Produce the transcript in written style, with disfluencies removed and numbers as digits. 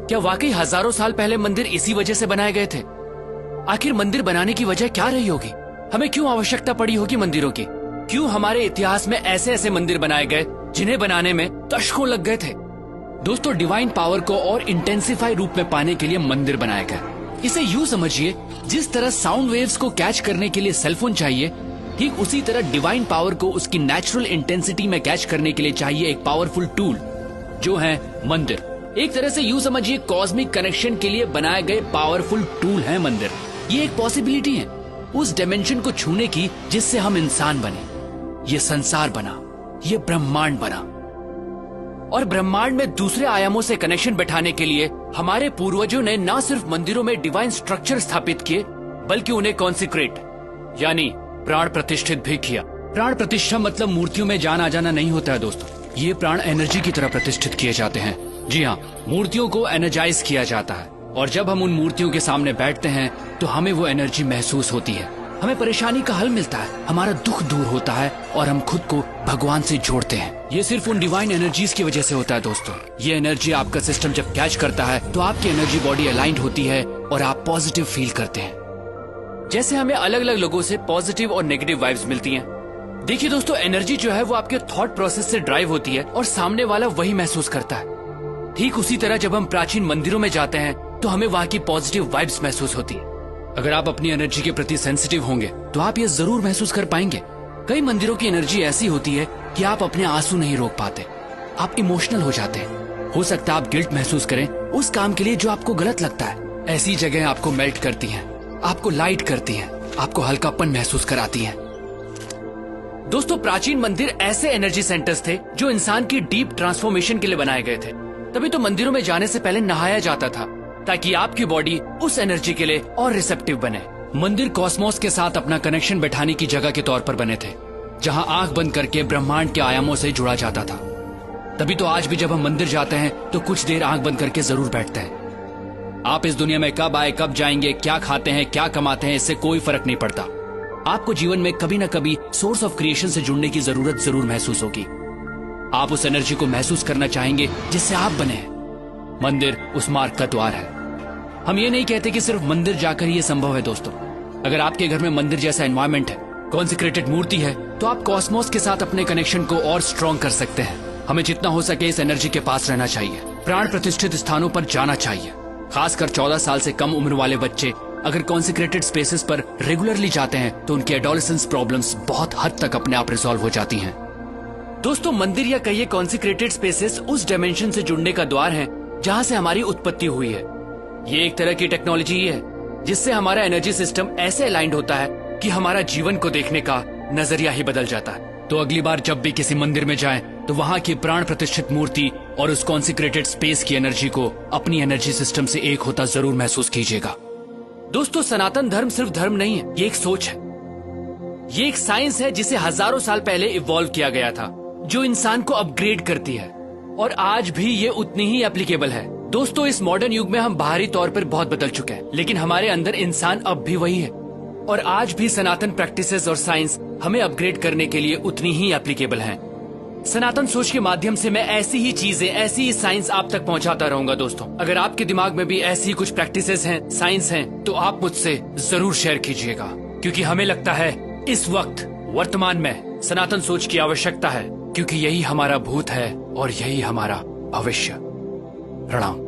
क्या वाकई हजारों साल पहले मंदिर इसी वजह से बनाए गए थे? आखिर मंदिर बनाने की वजह क्या रही होगी? हमें क्यों आवश्यकता पड़ी होगी मंदिरों की? क्यों हमारे इतिहास में ऐसे ऐसे मंदिर बनाए गए जिन्हें बनाने में दशकों लग गए थे? दोस्तों, डिवाइन पावर को और इंटेंसिफाई रूप में पाने के लिए मंदिर बनाया गया। इसे यूं समझिए, जिस तरह साउंड वेव्स को कैच करने के लिए सेलफोन चाहिए, ठीक उसी तरह डिवाइन पावर को उसकी नेचुरल इंटेंसिटी में कैच करने के लिए चाहिए एक पावरफुल टूल, जो है मंदिर। एक तरह से यूं समझिए, कॉस्मिक कनेक्शन के लिए बनाए गए पावरफुल टूल है मंदिर। ये एक पॉसिबिलिटी है उस डायमेंशन को छूने की जिससे हम इंसान बने, ये संसार बना, ये ब्रह्मांड बना। और ब्रह्मांड में दूसरे आयामों से कनेक्शन बैठाने के लिए हमारे पूर्वजों ने न सिर्फ मंदिरों में डिवाइन स्ट्रक्चर स्थापित किए, बल्कि उन्हें कॉन्सिक्रेट यानी प्राण प्रतिष्ठित भी किया। प्राण प्रतिष्ठा मतलब मूर्तियों में जान आ जाना नहीं होता है दोस्तों, ये प्राण एनर्जी की तरह प्रतिष्ठित किए जाते हैं। जी हाँ, मूर्तियों को एनर्जाइज किया जाता है, और जब हम उन मूर्तियों के सामने बैठते हैं तो हमें वो एनर्जी महसूस होती है। हमें परेशानी का हल मिलता है, हमारा दुख दूर होता है और हम खुद को भगवान से जोड़ते हैं। ये सिर्फ उन डिवाइन एनर्जीज की वजह से होता है दोस्तों। ये एनर्जी आपका सिस्टम जब कैच करता है तो आपकी एनर्जी बॉडी अलाइंड होती है और आप पॉजिटिव फील करते हैं। जैसे हमें अलग अलग लोगों से पॉजिटिव और नेगेटिव वाइब्स मिलती हैं। देखिए दोस्तों, एनर्जी जो है वो आपके थॉट प्रोसेस से ड्राइव होती है और सामने वाला वही महसूस करता है। ठीक उसी तरह जब हम प्राचीन मंदिरों में जाते हैं तो हमें वहाँ की पॉजिटिव वाइब्स महसूस होती है। अगर आप अपनी एनर्जी के प्रति सेंसिटिव होंगे तो आप ये जरूर महसूस कर पाएंगे। कई मंदिरों की एनर्जी ऐसी होती है कि आप अपने आंसू नहीं रोक पाते, आप इमोशनल हो जाते हैं। हो सकता है आप गिल्ट महसूस करें उस काम के लिए जो आपको गलत लगता है। ऐसी जगह आपको मेल्ट करती हैं, आपको लाइट करती हैं, आपको हल्कापन महसूस कराती हैं। दोस्तों, प्राचीन मंदिर ऐसे एनर्जी सेंटर्स थे जो इंसान की डीप ट्रांसफॉर्मेशन के लिए बनाए गए थे। तभी तो मंदिरों में जाने से पहले नहाया जाता था, ताकि आपकी बॉडी उस एनर्जी के लिए और रिसेप्टिव बने। मंदिर कॉस्मोस के साथ अपना कनेक्शन बैठाने की जगह के तौर पर बने थे, जहां आंख बंद करके ब्रह्मांड के आयामों से जुड़ा जाता था। तभी तो आज भी जब हम मंदिर जाते हैं तो कुछ देर आंख बंद करके जरूर बैठते हैं। आप इस दुनिया में कब आए, कब जाएंगे, क्या खाते हैं, क्या कमाते हैं, इससे कोई फर्क नहीं पड़ता। आपको जीवन में कभी न कभी सोर्स ऑफ क्रिएशन से जुड़ने की जरूरत जरूर महसूस होगी। आप उस एनर्जी को महसूस करना चाहेंगे जिससे आप बने। मंदिर उस मार्ग का द्वार है। हम ये नहीं कहते कि सिर्फ मंदिर जाकर ये संभव है दोस्तों। अगर आपके घर में मंदिर जैसा एनवायरनमेंट है, कॉन्सिक्रेटेड मूर्ति है, तो आप कॉस्मोस के साथ अपने कनेक्शन को और स्ट्रॉन्ग कर सकते हैं। हमें जितना हो सके इस एनर्जी के पास रहना चाहिए, प्राण प्रतिष्ठित स्थानों पर जाना चाहिए। खासकर 14 साल से कम उम्र वाले बच्चे अगर कॉन्सिक्रेटेड स्पेसेस पर रेगुलरली जाते हैं तो उनकी एडोलेसेंस प्रॉब्लम्स बहुत हद तक अपने आप रिजॉल्व हो जाती हैं। दोस्तों, मंदिर या कहिए कॉन्सिक्रेटेड स्पेसेस उस डायमेंशन से जुड़ने का द्वार है जहां से हमारी उत्पत्ति हुई है। ये एक तरह की टेक्नोलॉजी है जिससे हमारा एनर्जी सिस्टम ऐसे अलाइंड होता है कि हमारा जीवन को देखने का नजरिया ही बदल जाता है। तो अगली बार जब भी किसी मंदिर में जाएं, तो वहां की प्राण प्रतिष्ठित मूर्ति और उस कॉन्सिक्रेटेड स्पेस की एनर्जी को अपनी एनर्जी सिस्टम से एक होता जरूर महसूस कीजिएगा। दोस्तों, सनातन धर्म सिर्फ धर्म नहीं है, ये एक सोच है, ये एक साइंस है जिसे हजारों साल पहले इवॉल्व किया गया था, जो इंसान को अपग्रेड करती है और आज भी ये उतनी ही एप्लीकेबल है। दोस्तों, इस मॉडर्न युग में हम बाहरी तौर पर बहुत बदल चुके हैं, लेकिन हमारे अंदर इंसान अब भी वही है और आज भी सनातन प्रैक्टिसेस और साइंस हमें अपग्रेड करने के लिए उतनी ही एप्लीकेबल हैं। सनातन सोच के माध्यम से मैं ऐसी ही चीजें, ऐसी ही साइंस आप तक पहुंचाता रहूंगा। दोस्तों, अगर आपके दिमाग में भी ऐसी ही कुछ प्रैक्टिसेस हैं, साइंस हैं, तो आप मुझसे जरूर शेयर कीजिएगा, क्योंकि हमें लगता है इस वक्त वर्तमान में सनातन सोच की आवश्यकता है, क्योंकि यही हमारा भूत है और यही हमारा भविष्य। प्रणाम।